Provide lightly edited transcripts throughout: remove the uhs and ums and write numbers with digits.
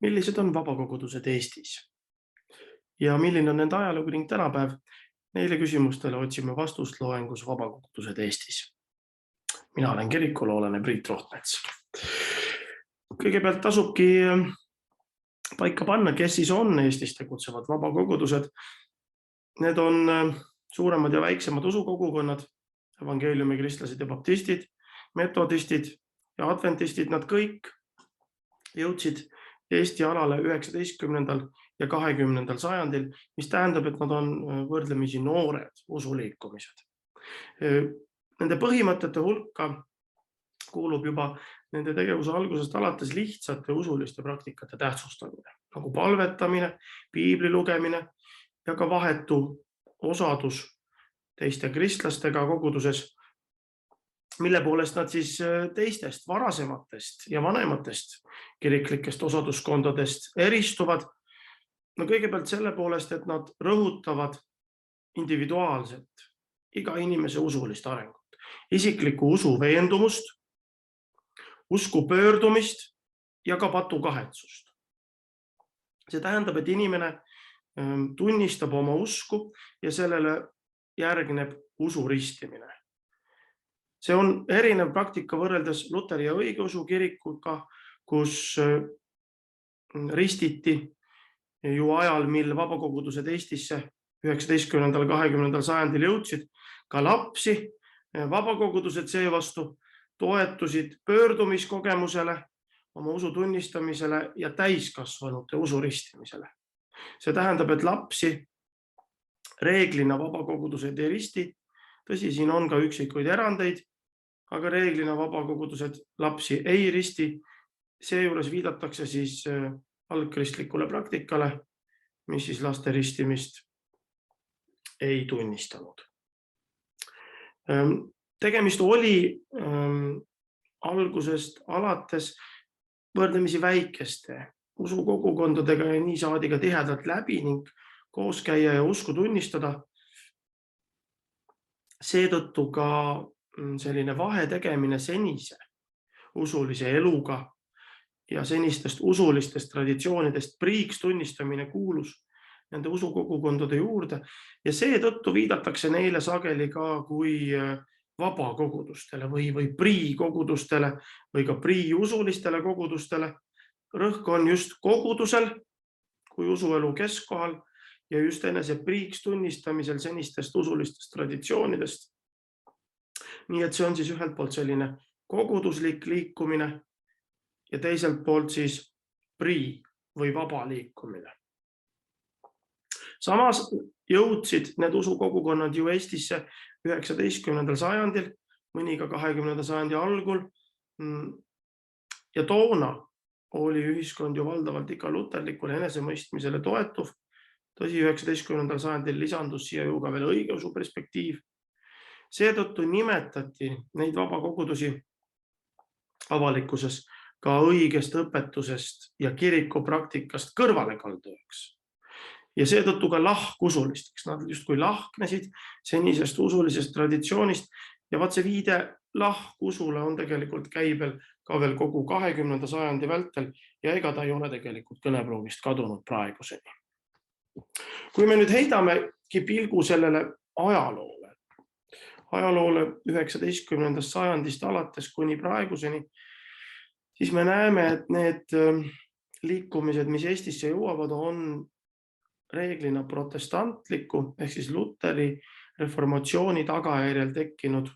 Millised on vabakogudused Eestis ja milline on nende ajalugu ning tänapäev? Neile küsimustele otsime vastust loengus Vabakogudused Eestis. Mina olen kirikuloolane Priit Rohtmets. Kõigepealt tasubki paika panna, kes siis on Eestis tegutsevad vabakogudused. Need on suuremad ja väiksemad usukogukonnad, evangeeliumi kristlased ja baptistid, metodistid ja adventistid. Nad kõik jõudsid Eesti alale 19. ja 20. sajandil, mis tähendab, et nad on võrdlemisi noored usuliikumised. Nende põhimõtete hulka kuulub juba nende tegevuse algusest alates lihtsate usuliste praktikate tähtsustamine, nagu palvetamine, piibli lugemine ja ka vahetu osadus teiste kristlastega koguduses, mille poolest nad siis teistest varasematest ja vanematest kiriklikest osaduskondadest eristuvad. No kõigepealt selle poolest, et nad rõhutavad individuaalselt iga inimese usulist arengut, isiklikku usu veendumust, usku pöördumist ja ka patukahetsust. See tähendab, et inimene tunnistab oma usku ja sellele järgneb usu ristimine. See on erinev praktika võrreldes Luteri ja õigeusu kirikuga, kus ristiti ju ajal, mil vabakogudused Eestisse 19. ja 20. sajandil jõudsid, ka lapsi. Vabakogudused seevastu toetusid pöördumiskogemusele, oma usu tunnistamisele ja täiskasvanute usu ristimisele. See tähendab, et lapsi reeglina vabakogudused ei risti. Tõsi, siin on ka üksikuid erandeid, aga reeglina vabakogudused lapsi ei risti. Seejuures viidatakse siis algkristlikule praktikale, mis siis laste ristimist ei tunnistanud. Tegemist oli algusest alates võrdlemisi väikeste usukogukondadega ja nii saadi ka tihedalt läbi ning koos käia ja usku tunnistada. Seetõttu ka selline vahe tegemine senise usulise eluga ja senistest usulistest traditsioonidest priiks tunnistamine kuulus nende usukogukondade juurde ja seetõttu viidatakse neile sageli ka kui vabakogudustele või priikogudustele või ka priiusulistele kogudustele. Rõhk on just kogudusel kui usuelu keskkohal ja just enese priiks tunnistamisel senistest usulistest traditsioonidest. Nii et see on siis ühelt poolt selline koguduslik liikumine ja teiselt poolt siis prii või vaba liikumine. Samas jõudsid need usukogukonnad ju Eestisse 19. sajandil, mõni ka 20. sajandi algul. Ja toona oli ühiskond ju valdavalt ikka luterlikule enesemõistmisele toetuv. Tõsi, 19. sajandil lisandus siia ju ka veel õigeusu perspektiiv. Seetõttu nimetati neid vabakogudusi avalikkuses ka õigest õpetusest ja kirikupraktikast kõrvalekaldujaks. Ja seetõttu ka lahkusulisteks. Nad justkui lahknesid senisest usulisest traditsioonist ja vaat see viide lahkusule on tegelikult käibel ka veel kogu 20. sajandi vältel ja ega ta ei ole tegelikult kõnepruugist kadunud praeguseni. Kui me nüüd heidamegi pilgu sellele ajaloole 19. sajandist alates kuni praeguseni, siis me näeme, et need liikumised, mis Eestisse jõuavad, on reeglina protestantliku ehk siis Luteri reformatsiooni tagajärjel tekkinud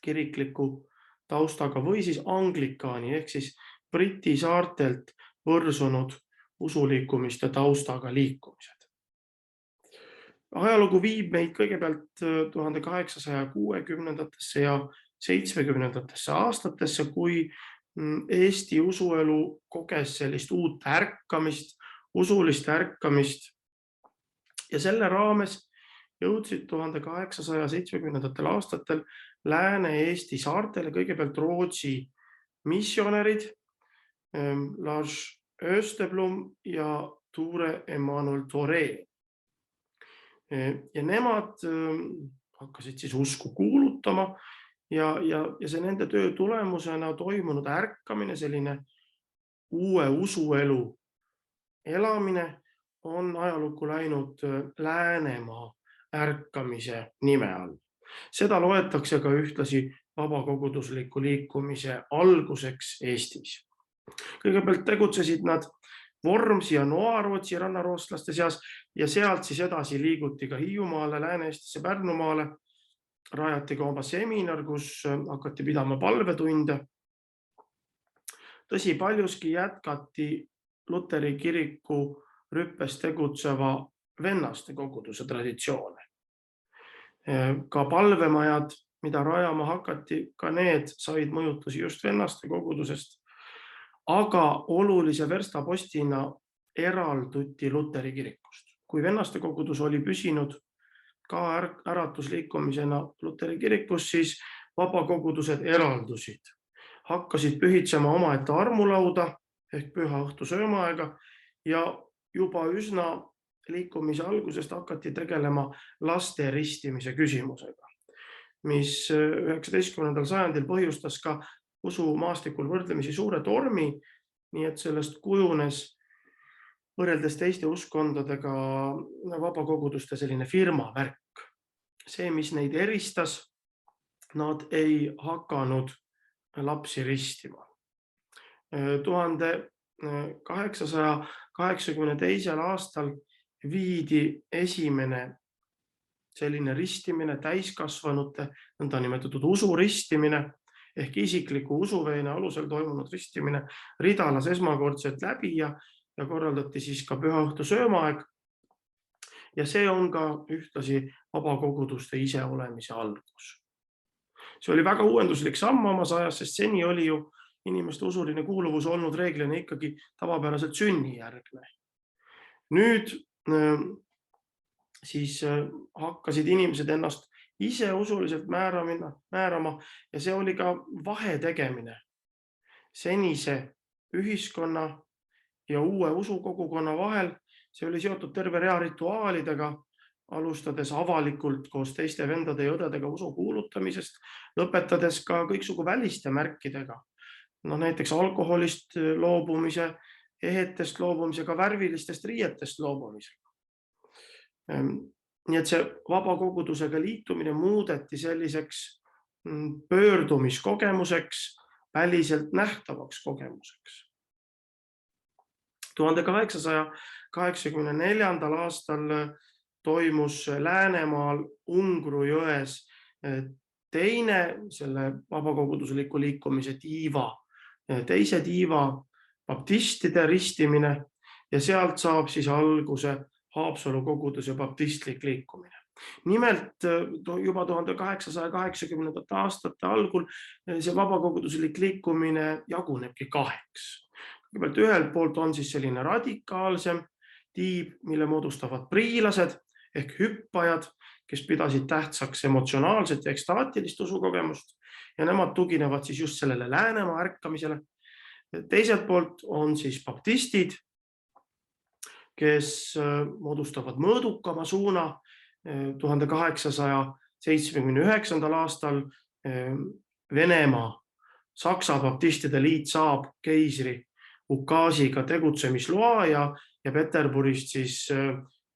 kirikliku taustaga või siis anglikaani ehk siis Briti saartelt võrsunud usuliikumiste taustaga liikumised. Ajalugu viib meid kõigepealt 1860. ja 70. aastatesse, kui Eesti usuelu koges sellist uut ärkamist, usulist ärkamist ja selle raames jõudsid 1870. aastatel Lääne-Eesti saartele kõigepealt Rootsi missionärid Lars Österblom ja Ture Emanuel Thoré. Ja nemad hakkasid siis usku kuulutama ja see nende töö tulemusena toimunud ärkamine, selline uue usuelu elamine on ajalukku läinud Läänemaa ärkamise nime all. Seda loetakse ka ühtlasi vabakogudusliku liikumise alguseks Eestis. Kõigepealt tegutsesid nad Vormsi ja Noarootsi rannarootslaste seas ja sealt siis edasi liiguti ka Hiiumaale, Lääne-Eestisse, Pärnumaale. Rajati ka oma seminar, kus hakati pidama palvetunde. Tõsi, paljuski jätkati Luteri kiriku rüppes tegutseva vennaste koguduse traditsioone. Ka palvemajad, mida rajama hakati, ka need said mõjutusi just vennaste kogudusest, aga olulise verstapostina eralduti Luteri kirikust. Kui vennaste kogudus oli püsinud ka äratusliikumisena Luteri kirikus, siis vabakogudused eraldusid, hakkasid pühitsema omaette armulauda ehk püha õhtu söömaaega ja juba üsna liikumise algusest hakati tegelema laste ristimise küsimusega, mis 19. sajandil põhjustas ka usumaastikul võrdlemisi suure tormi, nii et sellest kujunes võrreldes teiste uskondadega vabakoguduste selline firmavärk. See, mis neid eristas, nad ei hakanud lapsi ristima. 1882. aastal viidi esimene selline ristimine, täiskasvanute nõndanimetatud usuristimine ehk isikliku usuveene alusel toimunud ristimine Ridalas esmakordselt läbi ja korraldati siis ka püha õhtu söömaaeg. Ja see on ka ühtlasi vabakoguduste iseolemise algus. See oli väga uuenduslik samm omas ajas, sest seni oli ju inimeste usuline kuuluvus olnud reeglina ikkagi tavapäraselt sünnijärgne. Nüüd siis hakkasid inimesed ennast ise usuliselt määrama ja see oli ka vahetegemine senise ühiskonna ja uue usukogukonna vahel. See oli seotud terve rea rituaalidega, alustades avalikult koos teiste vendade ja õdedega usu kuulutamisest, lõpetades ka kõiksugu väliste märkidega. Näiteks alkoholist loobumise, ehetest loobumisega, värvilistest riietest loobumisega. Nii et see vabakogudusega liitumine muudeti selliseks pöördumiskogemuseks, väliselt nähtavaks kogemuseks. 1884. aastal toimus Läänemaal Ungru jões teine selle vabakogudusliku liikumise tiiva, teise tiiva baptistide ristimine ja sealt saab siis alguse Haapsalu koguduse baptistlik liikumine. Nimelt juba 1880. aastate algul see vabakoguduslik liikumine jagunebki kaheks. Kõigepealt ühelt poolt on siis selline radikaalsem tiib, mille moodustavad priilased ehk hüppajad, kes pidasid tähtsaks emotsionaalset ja ekstaatilist usukogemust ja nemad tuginevad siis just sellele Läänemaa ärkamisele. Teiselt poolt on siis baptistid, kes moodustavad mõõdukama suuna. 1879. aastal Venemaa Saksa baptistide liit saab keisri ukaasiga tegutsemisloa ja Peterburist siis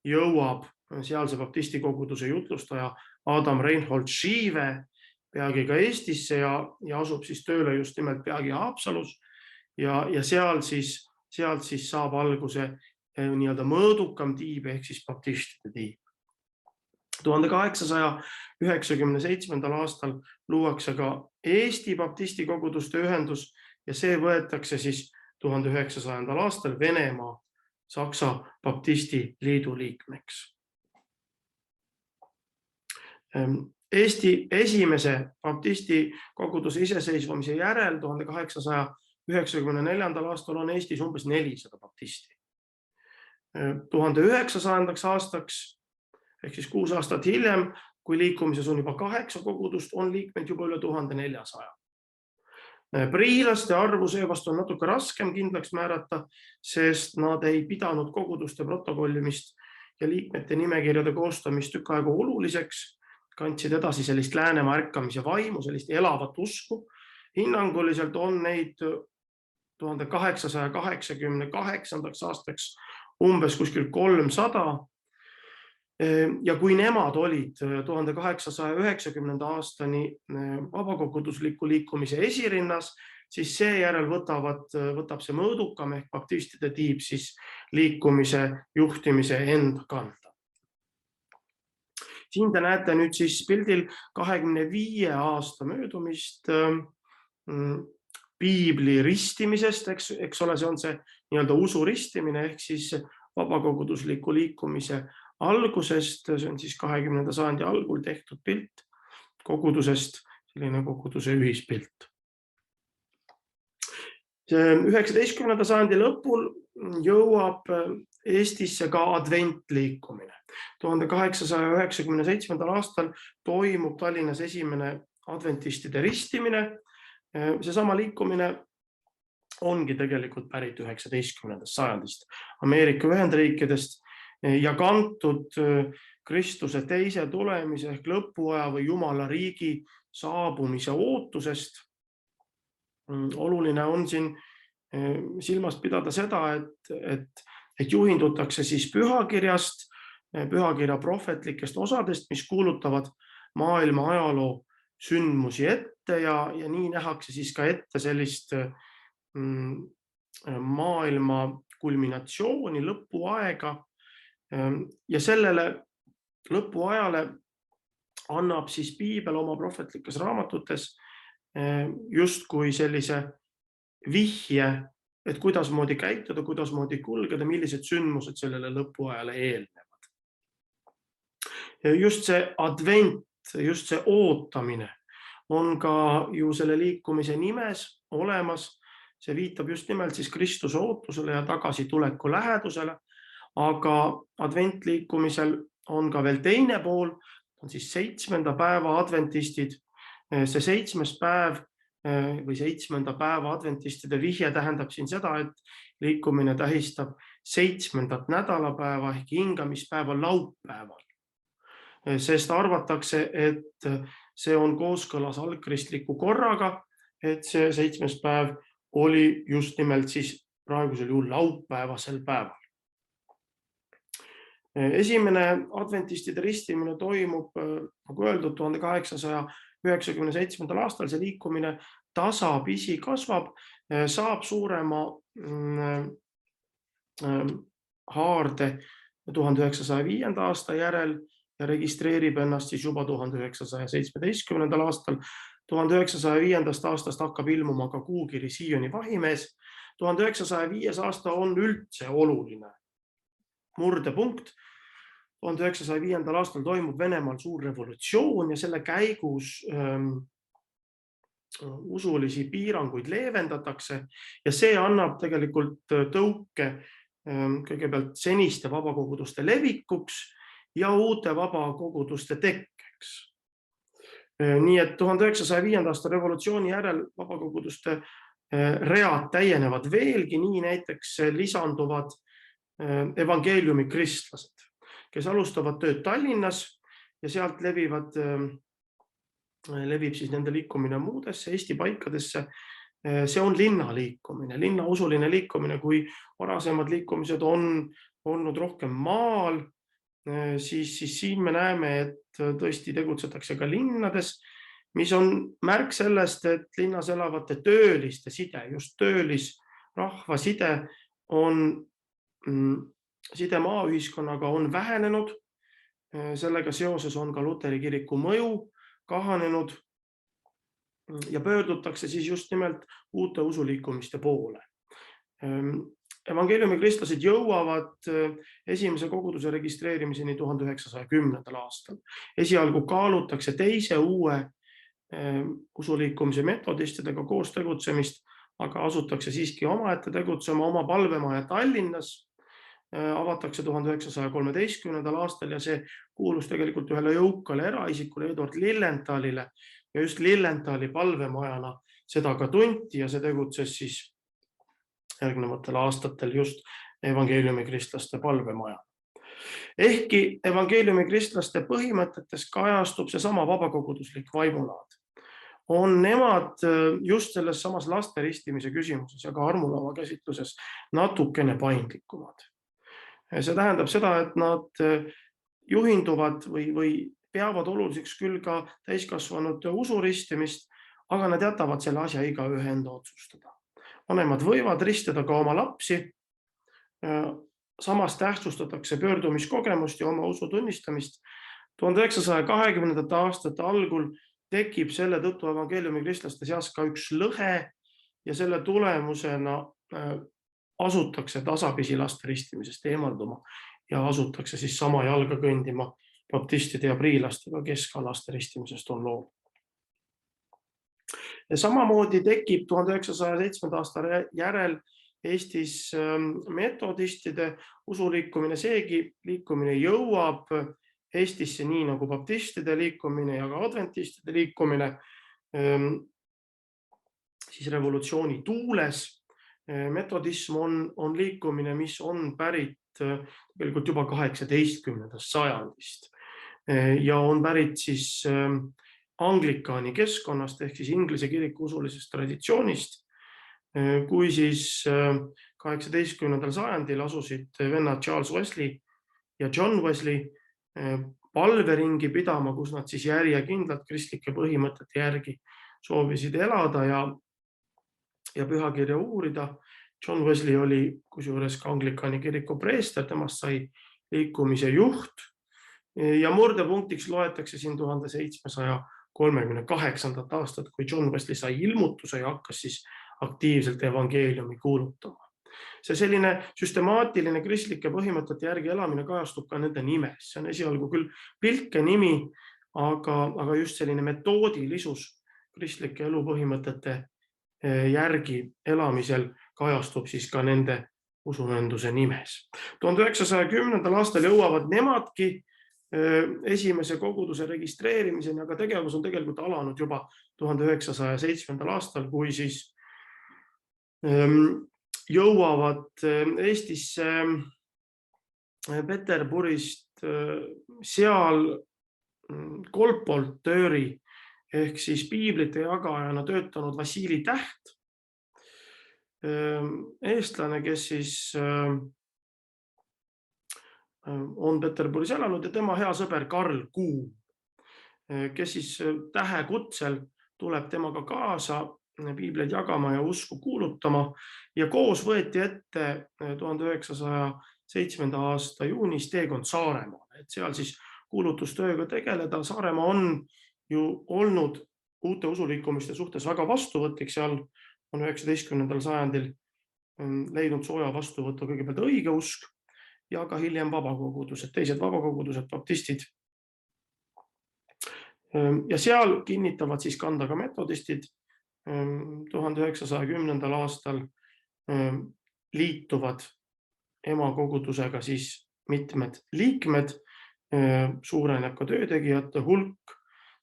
jõuab sealse baptistikoguduse jutlustaja Adam Reinhold Schive peagi ka Eestisse ja asub siis tööle just nimelt peagi Haapsalus ja sealt siis saab alguse nii-öelda mõõdukam tiib ehk siis baptistide tiib. 1897. aastal luuakse ka Eesti baptistikoguduste ühendus ja see võetakse siis 1900. aastal Venemaa Saksa baptisti liidu liikmeks. Eesti esimese baptisti koguduse iseseisvumise järel 1894. aastal on Eestis umbes 400 baptisti. 1900. aastaks ehk siis 6 aastat hiljem, kui liikumises on juba 8 kogudust, on liikmeid juba üle 1400. Priilaste arvu seevastu on natuke raskem kindlaks määrata, sest nad ei pidanud koguduste protokollimist ja liikmete nimekirjade koostamist tükk aega oluliseks, kandsid edasi sellist Läänemaa ärkamise vaimu, sellist elavat usku. Hinnanguliselt on neid 1888. aastaks umbes kuskil 300. Ja kui nemad olid 1890. aastani vabakogudusliku liikumise esirinnas, siis seejärel võtab see mõõdukam ehk baptistide tiib siis liikumise juhtimise enda kanda. Siin te näete nüüd siis pildil 25 aasta möödumist piibli ristimisest, eks ole, see on see nii-öelda usu ristimine ehk siis vabakogudusliku liikumise algusest, see on siis 20. sajandi algul tehtud pilt kogudusest, selline koguduse ühispilt. 19. sajandi lõpul jõuab Eestisse ka adventliikumine. 1897. aastal toimub Tallinnas esimene adventistide ristimine. Seesama liikumine ongi tegelikult pärit 19. sajandist Ameerika Ühendriikidest ja kantud Kristuse teise tulemise ehk lõpuaja või Jumala riigi saabumise ootusest. Oluline on siin silmas pidada seda, et juhindutakse siis pühakirjast, pühakirja prohvetlikest osadest, mis kuulutavad maailma ajaloo sündmusi ette ja nii nähakse siis ka ette sellist maailma kulminatsiooni, lõpuaega. Ja sellele lõpuajale annab siis piibel oma prohvetlikes raamatutes justkui sellise vihje, et kuidasmoodi käituda, kuidasmoodi kulgeda, millised sündmused sellele lõpuajale eelnevad. Just see advent, just see ootamine on ka ju selle liikumise nimes olemas. See viitab just nimelt siis Kristuse ootusele ja tagasituleku lähedusele, aga adventliikumisel on ka veel teine pool, on siis 7. päeva adventistid. See 7. päev või 7. päeva adventistide vihje tähendab siin seda, et liikumine tähistab 7. nädalapäeva ehk hingamispäeva laupäeval. Sest arvatakse, et see on kooskõlas algkristliku korraga, et see 7. päev oli just nimelt siis praegusel juhul laupäevasel päeval. Esimene adventistide ristimine toimub, nagu öeldud, 1897. aastal. See liikumine tasapisi kasvab, saab suurema haarde 1905. aasta järel ja registreerib ennast siis juba 1917. aastal. 1905. aastast hakkab ilmuma ka kuukiri Sioni vahimees. 1905. aasta on üldse oluline murdepunkt. 1905. aastal toimub Venemaal suur revolutsioon ja selle käigus usulisi piiranguid leevendatakse ja see annab tegelikult tõuke kõigepealt seniste vabakoguduste levikuks ja uute vabakoguduste tekkeks. Nii et 1905. aasta revolutsiooni järel vabakoguduste read täienevad veelgi, nii näiteks lisanduvad evangeeliumi kristlased, kes alustavad tööd Tallinnas ja sealt levib siis nende liikumine muudesse Eesti paikadesse. See on linnaliikumine, linnausuline liikumine, kui varasemad liikumised on olnud rohkem maal, siis siin me näeme, et tõesti tegutsetakse ka linnades, mis on märk sellest, et linnas elavate tööliste side, just töölisrahva side maaühiskonnaga on vähenenud. Sellega seoses on ka Luteri kiriku mõju kahanenud ja pöördutakse siis just nimelt uute usuliikumiste poole. Evangeeliumi kristlased jõuavad esimese koguduse registreerimiseni 1910. aastal. Esialgu kaalutakse teise uue usuliikumise metodistidega koos tegutsemist, aga asutakse siiski omaette tegutsema. Oma palvemaja Tallinnas avatakse 1913. aastal ja see kuulus tegelikult ühele jõukale eraisikule Eduard Lilienthalile ja just Lilienthali palvemajana seda ka tunti ja see tegutses siis järgnevatel aastatel just evangeeliumi kristlaste palvemaja. Ehkki evangeeliumi kristlaste põhimõtetes kajastub seesama vabakoguduslik vaimulaad, on nemad just selles samas laste ristimise küsimuses ja ka armulava käsitluses natukene paindlikumad. See tähendab seda, et nad juhinduvad või peavad oluliseks küll ka täiskasvanute usuristimist, aga nad jätavad selle asja igaühe enda otsustada. Vanemad võivad ristada ka oma lapsi, samas tähtsustatakse pöördumiskogemust ja oma usu tunnistamist. 1920. aastate algul tekib selle tõttu evangeeliumi kristlaste seas ka üks lõhe ja selle tulemusena asutakse tasapisi laste ristimisest eemalduma ja asutakse siis sama jalga kõndima baptistide ja priilastega, kes ka laste ristimisest on loonud. Ja samamoodi tekib 1907. aasta järel Eestis metodistide usuliikumine, seegi liikumine jõuab Eestisse nii nagu baptistide liikumine ja ka adventistide liikumine siis revolutsiooni tuules. Metodism on liikumine, mis on pärit tegelikult juba 18. sajandist ja on pärit siis anglikaani keskkonnast ehk siis Inglise kiriku usulisest traditsioonist, kui siis 18. sajandil asusid vennad Charles Wesley ja John Wesley palveringi pidama, kus nad siis järjekindlalt kristlike põhimõtete järgi soovisid elada ja pühakirja uurida. John Wesley oli kusjuures ka anglikaani kiriku preester, temast sai liikumise juht ja murdepunktiks loetakse siin 1738. aastat, kui John Wesley sai ilmutuse ja hakkas siis aktiivselt evangeeliumi kuulutama. See selline süstemaatiline kristlike põhimõtete järgi elamine kajastub ka nende nimes. See on esialgu küll pilke nimi, aga just selline metoodilisus kristlike elupõhimõtete järgi elamisel kajastub siis ka nende usunenduse nimes. 1910. aastal jõuavad nemadki esimese koguduse registreerimiseni, aga tegevus on tegelikult alanud juba 1907. aastal, kui siis jõuavad Eestisse Peterburist seal kolportööri ehk siis piiblite jagajana töötanud Vassili Täht, eestlane, kes siis on Peterburis elanud ja tema hea sõber Karl Kuum, kes siis Tähe kutsel tuleb temaga kaasa piibleid jagama ja usku kuulutama ja koos võeti ette 1907. aasta juunis teekond Saaremaale, et seal siis kuulutustööga tegeleda. Saaremaa on ju olnud uute usuliikumiste suhtes väga vastuvõtlik, seal on 19. sajandil leidnud sooja vastuvõttu kõigepealt õigeusk ja ka hiljem vabakogudused, teised vabakogudused, baptistid. Ja seal kinnitavad siis kanda ka metodistid. 1910. aastal liituvad emakogudusega siis mitmed liikmed, suureneb ka töötegijate hulk.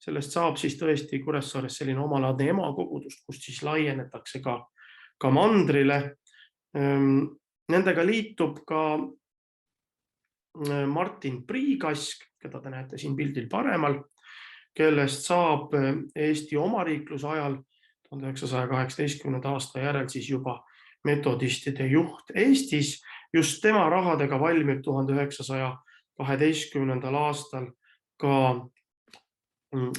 Sellest saab siis tõesti Kuressaares selline omalaadne emakogudust, kust siis laienetakse ka mandrile. Nendega liitub ka Martin Priikask, keda te näete siin pildil paremal, kellest saab Eesti omariikluse ajal 1918. aasta järel siis juba metodistide juht Eestis. Just tema rahadega valmib 1912. aastal ka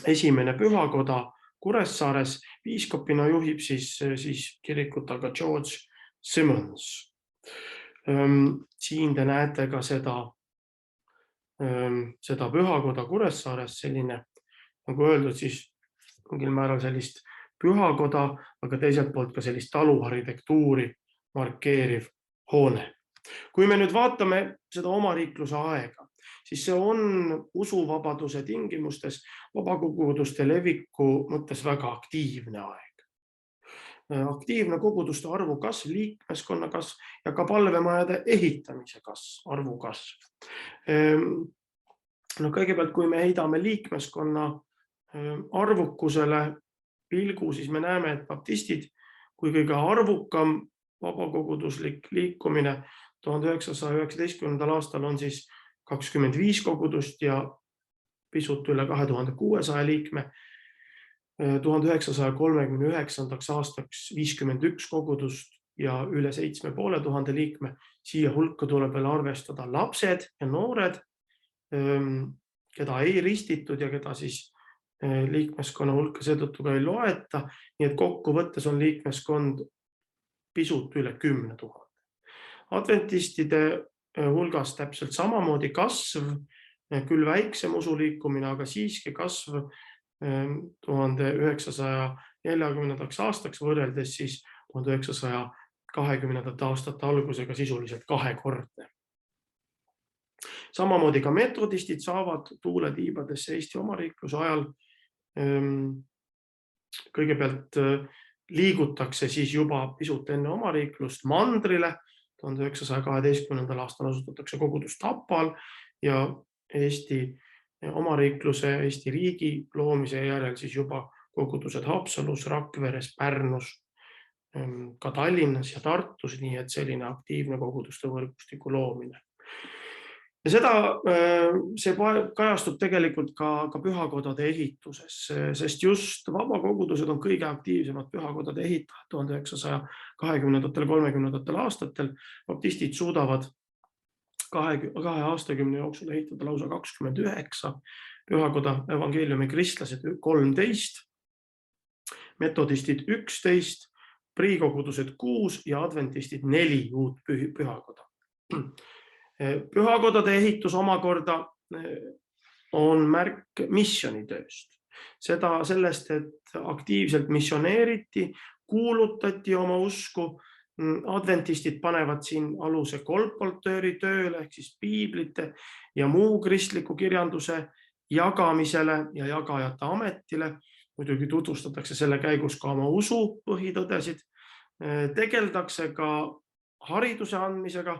esimene pühakoda Kuressaares. Piiskopina juhib siis kirikut aga George Simmons. Siin te näete ka seda pühakoda Kuressaares, selline, nagu öeldud, siis mingil määral sellist pühakoda, aga teiselt poolt ka sellist taluarhitektuuri markeeriv hoone. Kui me nüüd vaatame seda omariikluse aega, siis see on usuvabaduse tingimustes vabakoguduste leviku mõttes väga aktiivne aeg. Aktiivne koguduste arvu kasv, liikmeskonna kasv ja ka palvemajade ehitamise kasv, arvu kasv. Kõigepealt, kui me heidame liikmeskonna arvukusele pilgu, siis me näeme, et baptistid kui kõige arvukam vabakoguduslik liikumine 1919. aastal on siis 25 kogudust ja pisut üle 2600 liikme. 1939. aastaks 51 kogudust ja üle 7500 liikme. Siia hulka tuleb veel arvestada lapsed ja noored, keda ei ristitud ja keda siis liikmeskonna hulka seetõttu ka ei loeta. Nii et kokkuvõttes on liikmeskond pisut üle 10 000. Adventistide hulgas täpselt samamoodi kasv, küll väiksem usuliikumine, aga siiski kasv 1940. aastaks võrreldes siis 1920. aastate algusega sisuliselt kahekordne. Samamoodi ka metodistid saavad tuule tiibadesse Eesti omariikluse ajal. Kõigepealt liigutakse siis juba pisut enne omariiklust mandrile. 1912. aastal asutatakse kogudus Tapal ja Eesti omariikluse, Eesti riigi loomise järel siis juba kogudused Haapsalus, Rakveres, Pärnus, ka Tallinnas ja Tartus, nii et selline aktiivne koguduste võrgustiku loomine. Ja see kajastub tegelikult ka pühakodade ehituses, sest just vabakogudused on kõige aktiivsemad pühakodade ehitajad 1920–30. aastatel. Baptistid suudavad 2 aastakümne jooksul ehitada lausa 29 pühakoda, evangeeliumi kristlased 13, metodistid 11, priikogudused 6 ja adventistid 4 uut pühakoda. Pühakodade ehitus omakorda on märk missionitööst. Sellest, et aktiivselt missioneeriti, kuulutati oma usku. Adventistid panevad siin aluse kolportööri tööle ehk siis piiblite ja muu kristliku kirjanduse jagamisele ja jagajate ametile. Muidugi tutvustatakse selle käigus ka oma usu põhitõdesid. Tegeldakse ka hariduse andmisega.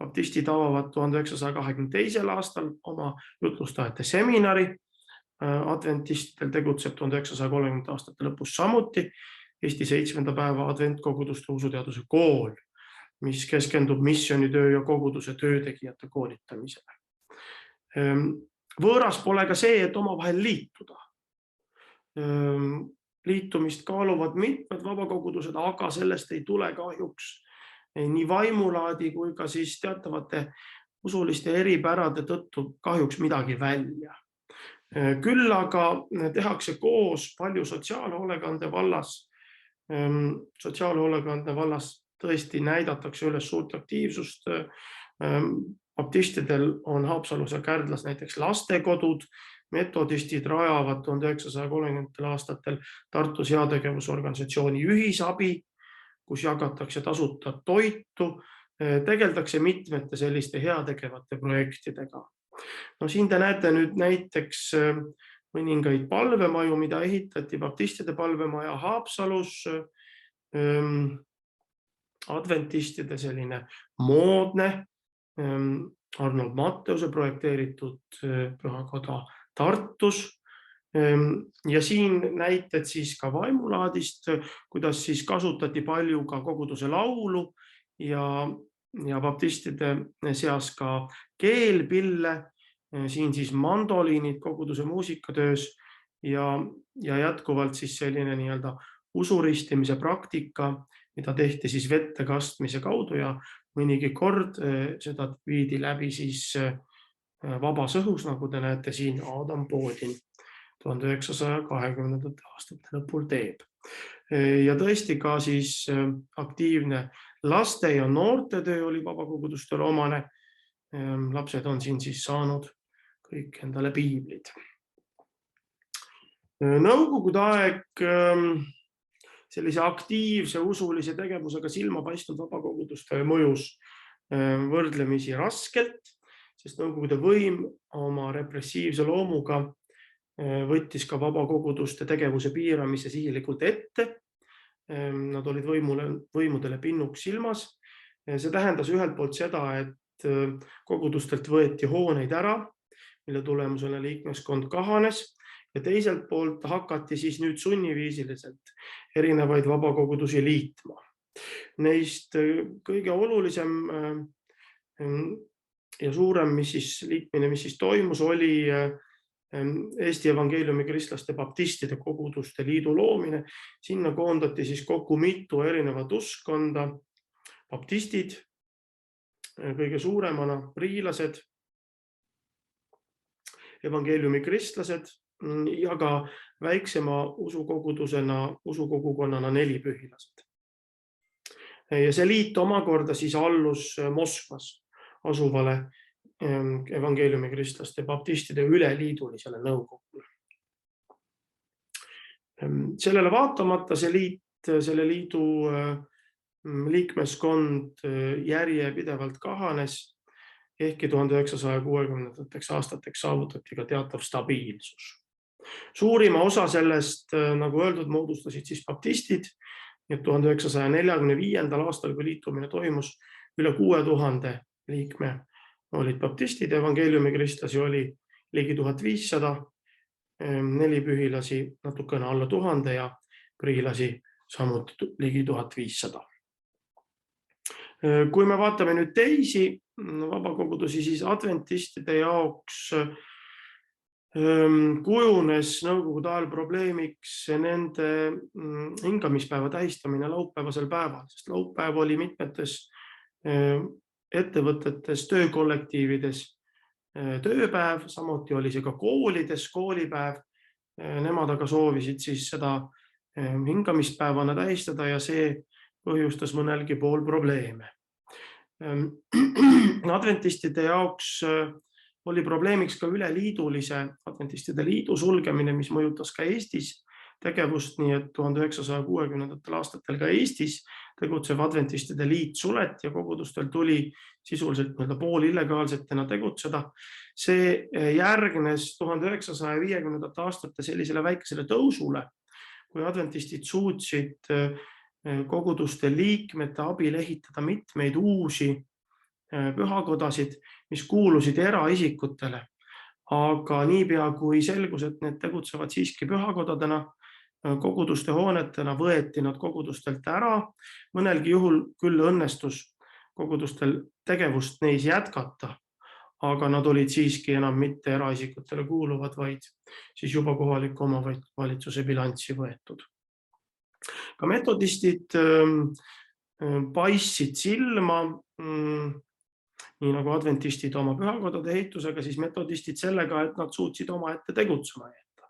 Baptistid avavad 1922. aastal oma jutlustajate seminari. Adventistidel tegutseb 1930. aastate lõpus samuti Eesti 7. päeva adventkoguduste usuteaduse kool, mis keskendub missionitöö ja koguduse töötegijate koolitamisele. Võõras pole ka see, et omavahel liituda. Liitumist kaaluvad mitmed vabakogudused, aga sellest ei tule kahjuks nii vaimulaadi kui ka siis teatavate usuliste eripärade tõttu kahjuks midagi välja. Küll aga tehakse koos palju sotsiaalhoolekande vallas. Sotsiaalhoolekande vallas tõesti näidatakse üles suurt aktiivsust. Baptistidel on Haapsalus ja Kärdlas näiteks lastekodud. Metodistid rajavad 1930. aastatel Tartus heategevusorganisatsiooni Ühisabi, kus jagatakse tasuta toitu, tegeldakse mitmete selliste heategevate projektidega. No siin te näete nüüd näiteks mõningaid palvemaju, mida ehitati, baptistide palvemaja Haapsalus, adventistide selline moodne Arnold Matteuse projekteeritud pühakoda Tartus. Ja siin näited siis ka vaimulaadist, kuidas siis kasutati palju ka koguduse laulu ja baptistide seas ka keelpille, siin siis mandoliinid koguduse muusikatöös ja jätkuvalt siis selline nii-öelda usuristimise praktika, mida tehti siis vette kastmise kaudu ja mõnigi kord seda viidi läbi siis vabas õhus, nagu te näete siin Adam Poodin 1920. aastate lõpul teeb. Ja tõesti ka siis aktiivne laste ja noorte töö oli vabakogudustele omane. Lapsed on siin siis saanud kõik endale piiblid. Nõukogude aeg sellise aktiivse usulise tegevusega silma paistnud vabakoguduste mõjus võrdlemisi raskelt, sest nõukogude võim oma repressiivse loomuga võttis ka vabakoguduste tegevuse piiramise sihilikult ette. Nad olid võimudele pinnuks silmas. See tähendas ühelt poolt seda, et kogudustelt võeti hooneid ära, mille tulemusena liikmeskond kahanes ja teiselt poolt hakati siis nüüd sunniviisiliselt erinevaid vabakogudusi liitma. Neist kõige olulisem ja suurem liitmine, mis siis toimus, oli Eesti evangeeliumi kristlaste baptistide koguduste liidu loomine. Sinna koondati siis kokku mitu erinevat uskonda. Baptistid, kõige suuremana priilased, evangeeliumi kristlased ja ka väiksema usukogukonnana nelipühilased. Ja see liit omakorda siis allus Moskvas asuvale evangeeliumi kristlaste baptistide üleliidulisele nõukogule. Sellele vaatamata selle liidu liikmeskond järjepidevalt kahanes, ehkki 1960. aastateks saavutati ka teatav stabiilsus. Suurima osa sellest, nagu öeldud, moodustasid siis baptistid. 1945. aastal, kui liitumine toimus, üle 6000 liikme olid baptistid, evangeeliumi kristlasi oli ligi 1500, nelipühilasi natukene alla 1000 ja priilasi samuti ligi 1500. Kui me vaatame nüüd teisi vabakogudusi, siis adventistide jaoks kujunes nõukogude ajal probleemiks nende hingamispäeva tähistamine laupäevasel päeval, sest laupäev oli mitmetes ettevõtetes, töökollektiivides tööpäev, samuti oli see ka koolides koolipäev. Nemad aga soovisid siis seda hingamispäevana tähistada ja see põhjustas mõnelgi pool probleeme. Adventistide jaoks oli probleemiks ka üleliidulise adventistide liidu sulgemine, mis mõjutas ka Eestis tegevust, nii et 1960. aastatel ka Eestis tegutsev adventistide liit suleti ja kogudustel tuli sisuliselt poolillegaalsetena tegutseda. See järgnes 1950. aastate sellisele väikesele tõusule, kui adventistid suutsid koguduste liikmete abil ehitada mitmeid uusi pühakodasid, mis kuulusid eraisikutele. Aga niipea kui selgus, et need tegutsevad siiski pühakodadena, koguduste hoonetena, võeti nad kogudustelt ära. Mõnelgi juhul küll õnnestus kogudustel tegevust neis jätkata, aga nad olid siiski enam mitte eraisikutele kuuluvad, vaid siis juba kohaliku omavalitsuse bilanssi võetud. Ka metodistid paistsid silma, nii nagu adventistid oma pühakodade ehitusega, siis metodistid sellega, et nad suutsid omaette tegutsema jätta.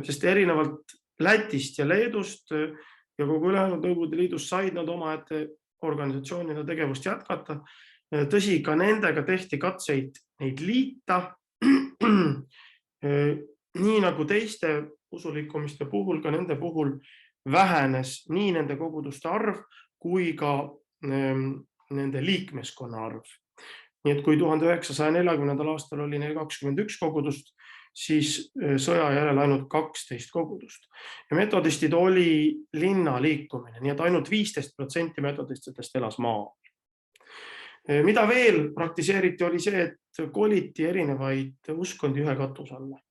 Sest erinevalt Lätist ja Leedust ja kogu ülejäänud Nõukogude Liidus said nad omaette organisatsioonina tegevust jätkata. Tõsi, ka nendega tehti katseid neid liita. Nii nagu teiste usulikumiste puhul, ka nende puhul vähenes nii nende koguduste arv kui ka nende liikmeskonna arv. Nii et kui 1940. aastal oli neil 21 kogudust, siis sõja järel ainult 12 kogudust. Ja metodistid oli linna liikumine, nii et ainult 15% metodistidest elas maal. Mida veel praktiseeriti, oli see, et koliti erinevaid uskondi ühe katuse alla.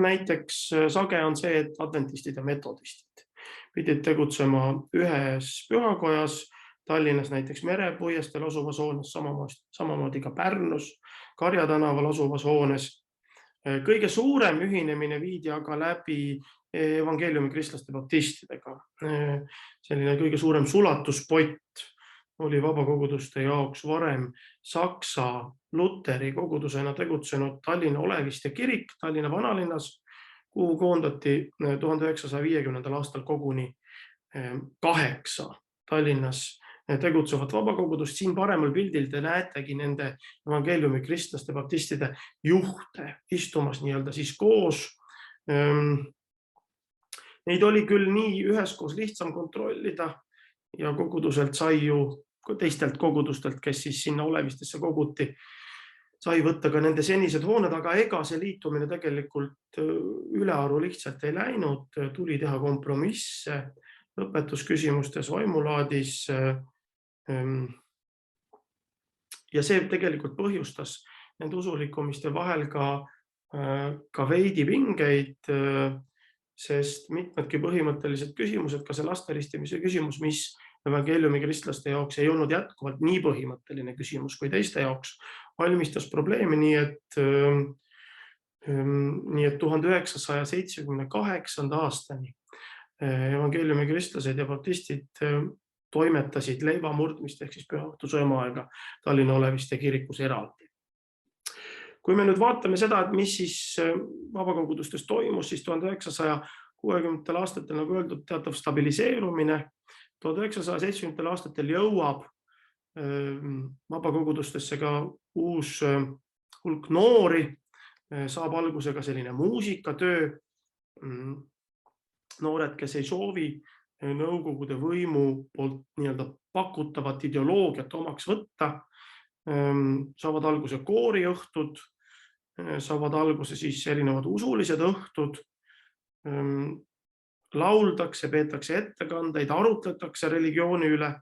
Näiteks sage on see, et adventistid ja metodistid pidid tegutsema ühes pühakojas, Tallinnas näiteks Merepuiesteel asuvas hoones, samamoodi ka Pärnus, Karja tänaval asuvas hoones. Kõige suurem ühinemine viidi aga läbi evangeeliumi kristlaste baptistidega. Selline kõige suurem sulatuspott oli vabakoguduste jaoks varem Saksa Luteri kogudusena tegutsenud Tallinna Oleviste kirik Tallinna vanalinnas, kuhu koondati 1950. aastal koguni 8 Tallinnas tegutsevat vabakogudust. Siin paremal pildil te näetegi nende evangeeliumi kristlaste baptistide juhte istumas nii-öelda siis koos. Neid oli küll nii üheskoos lihtsam kontrollida ja koguduselt sai ju teistelt kogudustelt, kes siis sinna Olevistesse koguti, sai võtta ka nende senised hooned, aga ega see liitumine tegelikult ülearu lihtsalt ei läinud, tuli teha kompromisse õpetusküsimustes, vaimulaadis. Ja see tegelikult põhjustas nende usulikumiste vahel ka veidi pingeid, sest mitmedki põhimõttelised küsimused, ka see lastaristimise küsimus, mis evangeeliumi kristlaste jaoks ei olnud jätkuvalt nii põhimõtteline küsimus kui teiste jaoks, valmistas probleeme, nii et 1978. aastani evangeeliumi kristlased ja baptistid toimetasid leivamurdmist ehk siis pühaõhtu söömaaega Tallinna Oleviste kirikus eraldi. Kui me nüüd vaatame seda, et mis siis vabakogudustes toimus, siis 1960. aastatel, nagu öeldud, teatav stabiliseerumine. 1970. aastatel jõuab vabakogudustesse ka uus hulk noori, saab alguse ka selline muusikatöö. Noored, kes ei soovi nõukogude võimu poolt nii-öelda pakutavat ideoloogiat omaks võtta, saavad alguse kooriõhtud, saavad alguse siis erinevad usulised õhtud, lauldakse, peetakse ettekandeid, arutletakse religiooni üle.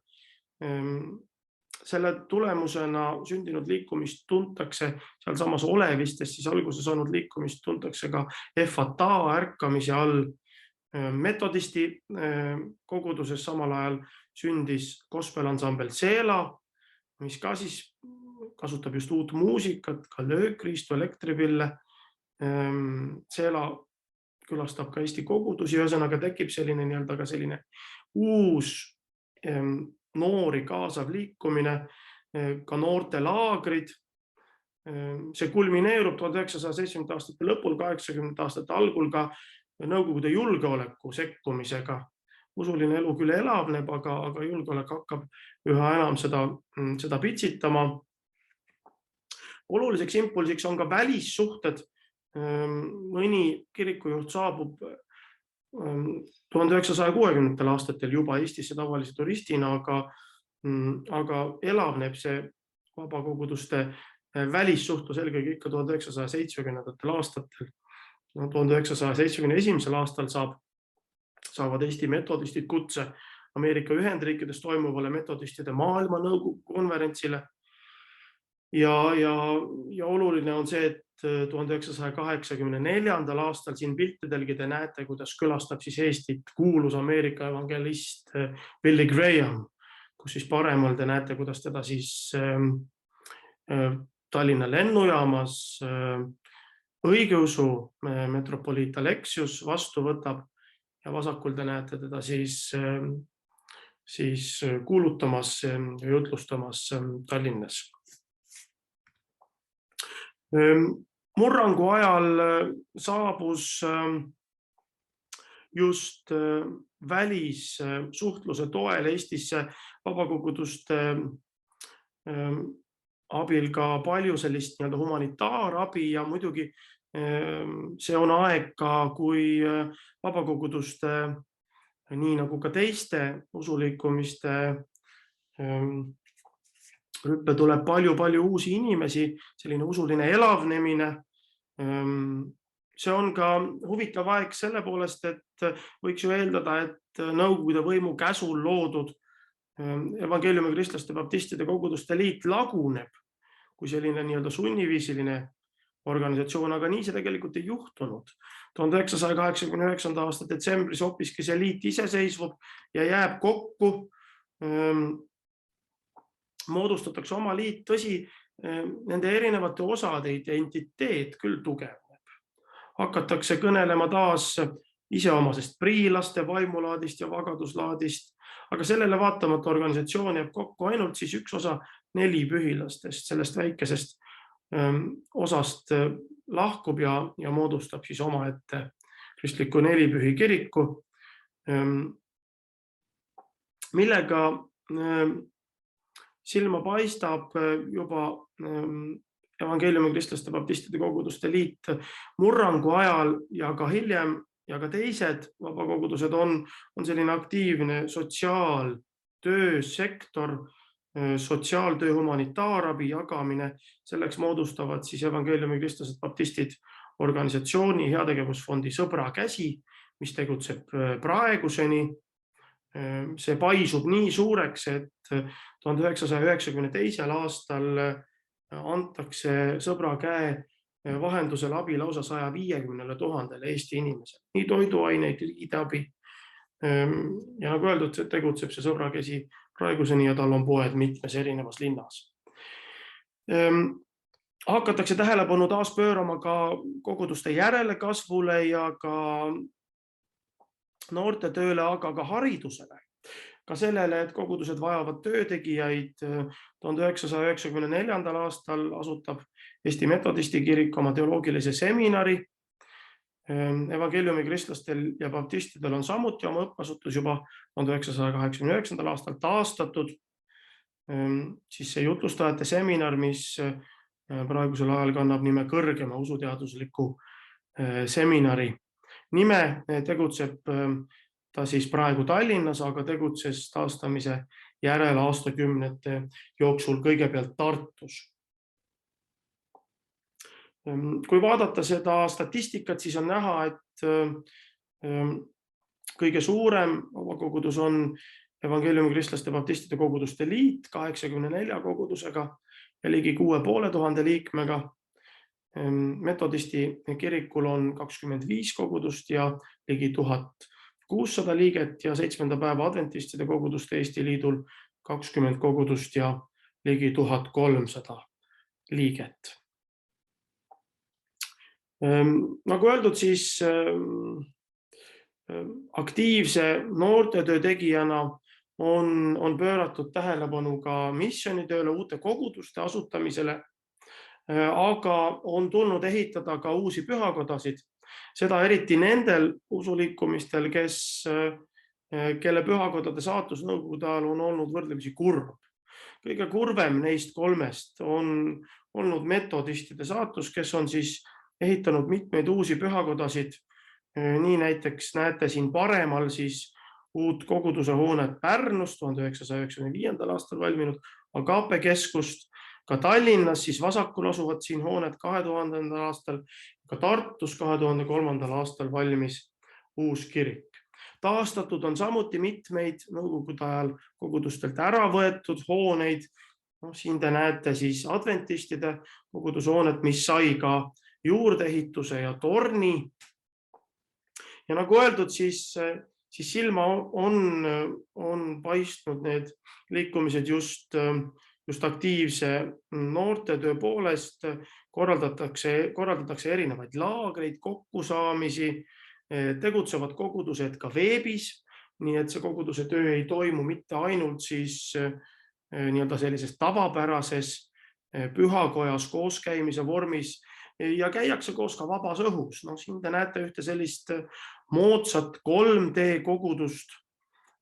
Selle tulemusena sündinud liikumist tuntakse seal samas Olevistes, siis alguse saanud liikumist tuntakse ka FATA ärkamise all. Metodisti koguduses samal ajal sündis gospelansambel Seela, mis ka siis kasutab just uut muusikat, ka löökriistu, elektripille. Seela külastab ka Eesti kogudusi, ühesõnaga tekib selline nii-öelda ka selline uus noori kaasav liikumine, ka noorte laagrid. See kulmineerub 1970. aastate lõpul, 80. aastate algul ka Nõukogude julgeoleku sekkumisega. Usuline elu küll elavneb, aga julgeolek hakkab üha enam seda pitsitama. Oluliseks impulsiks on ka välissuhted. Mõni kirikujuht saabub 1960. aastatel juba Eestisse tavalise turistina, aga elavneb see vabakoguduste välissuhtlus eelkõige ikka 1970. aastatel. 1971. aastal saavad Eesti metodistid kutse Ameerika Ühendriikides toimuvale metodistide maailmanõukogu konverentsile. Ja oluline on see, et 1984. aastal siin piltidelgi te näete, kuidas külastab siis Eestit kuulus Ameerika evangelist Billy Graham, kus siis paremal te näete, kuidas teda siis Tallinna lennujaamas õigeusu metropoliit Aleksius vastu võtab ja vasakul te näete teda siis kuulutamas ja jutlustamas Tallinnas. Murrangu ajal saabus just välissuhtluse toel Eestisse vabakoguduste abil ka palju sellist nii-öelda humanitaarabi ja muidugi see on aeg ka, kui vabakoguduste, nii nagu ka teiste usuliikumiste rüppe tuleb palju uusi inimesi, selline usuline elavnemine. See on ka huvitav aeg selle poolest, et võiks ju eeldada, et Nõukogude võimu käsul loodud evangeeliumi kristlaste baptistide koguduste liit laguneb kui selline nii-öelda sunniviisiline organisatsioon, aga nii see tegelikult ei juhtunud. 1989. aasta detsembris hoopiski see liit iseseisvub ja jääb kokku. Moodustatakse oma liit, tõsi, nende erinevate osade identiteet küll tugevneb. Hakatakse kõnelema taas iseomasest priilaste, vaimulaadist ja vagaduslaadist, aga sellele vaatamata organisatsioon jääb kokku ainult siis üks osa 4 pühilastest, sellest väikesest osast lahkub ja moodustab siis omaette kristliku 4 pühi kiriku, millega silma paistab juba evangeeliumi kristlaste baptistide koguduste liit murrangu ajal ja ka hiljem ja ka teised vabakogudused on selline aktiivne sotsiaaltöösektor, sotsiaaltöö humanitaarabi jagamine. Selleks moodustavad siis evangeeliumi kristlased baptistid organisatsiooni heategevusfondi Sõbra käsi, mis tegutseb praeguseni. See paisub nii suureks, et 1992. aastal antakse Sõbra käe vahendusel abi lausa 150 000 Eesti inimesele, nii toiduaineid, liidabi. Ja nagu öeldud, tegutseb see Sõbra käsi praeguseni ja tal on poed mitmes erinevas linnas. hakatakse tähelepanu taas pöörama ka koguduste järelekasvule ja ka noorte tööle, aga ka haridusele. Ka sellele, et kogudused vajavad töötegijaid. 1994. aastal asutab Eesti Metodisti kirik oma teoloogilise seminari. Evangeeliumi kristlastel ja baptistidel on samuti oma õppeasutus juba 1989. aastal taastatud. Siis see jutlustajate seminar, mis praegusel ajal kannab nime kõrgema usuteadusliku seminari nime, tegutseb ta siis praegu Tallinnas, aga tegutses taastamise järel aastakümnete jooksul kõigepealt Tartus. Kui vaadata seda statistikat, siis on näha, et kõige suurem vabakogudus on Evangeeliumi kristlaste baptistide koguduste liit 84 kogudusega ja ligi 6500 liikmega. Metodisti kirikul on 25 kogudust ja ligi 1600 liiget ja 7. päeva adventistide koguduste Eesti liidul 20 kogudust ja ligi 1300 liiget. Nagu öeldud, siis aktiivse noortetöö tegijana on pööratud tähelepanu ka missioonitööle, uute koguduste asutamisele, aga on tulnud ehitada ka uusi pühakodasid. Seda eriti nendel usuliikumistel, kelle pühakodade saatus nõukogude ajal on olnud võrdlemisi kurb. Kõige kurvem neist kolmest on olnud metodistide saatus, kes on siis ehitanud mitmeid uusi pühakodasid. Nii näiteks näete siin paremal siis uut koguduse hoonet Pärnus 1995. aastal valminud Agape keskust. Ka Tallinnas siis vasakul asuvad siin hooned 2000. aastal, ka Tartus 2003. aastal valmis uus kirik. Taastatud on samuti mitmeid nõukogude ajal kogudustelt ära võetud hooneid. Siin te näete siis adventistide kogudushoonet, mis sai ka juurdeehituse ja torni. Ja nagu öeldud, siis silma on paistnud need liikumised just aktiivse noortetöö poolest. Korraldatakse erinevaid laagreid, kokkusaamisi, tegutsevad kogudused ka veebis, nii et see koguduse töö ei toimu mitte ainult siis sellises tavapärases pühakojas kooskäimise vormis ja käiakse koos ka vabas õhus. Siin te näete ühte sellist moodsat 3D kogudust,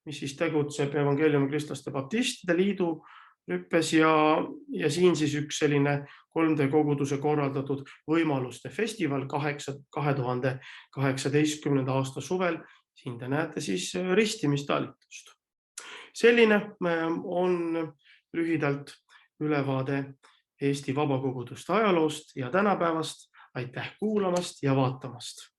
mis siis tegutseb Evangeeliumi kristlaste baptistide liidu rüppes ja siin siis üks selline 3D koguduse korraldatud võimaluste festival 2018. aasta suvel. Siin te näete siis ristimistalitust. Selline on lühidalt ülevaade Eesti vabakoguduste ajaloost ja tänapäevast. Aitäh kuulamast ja vaatamast!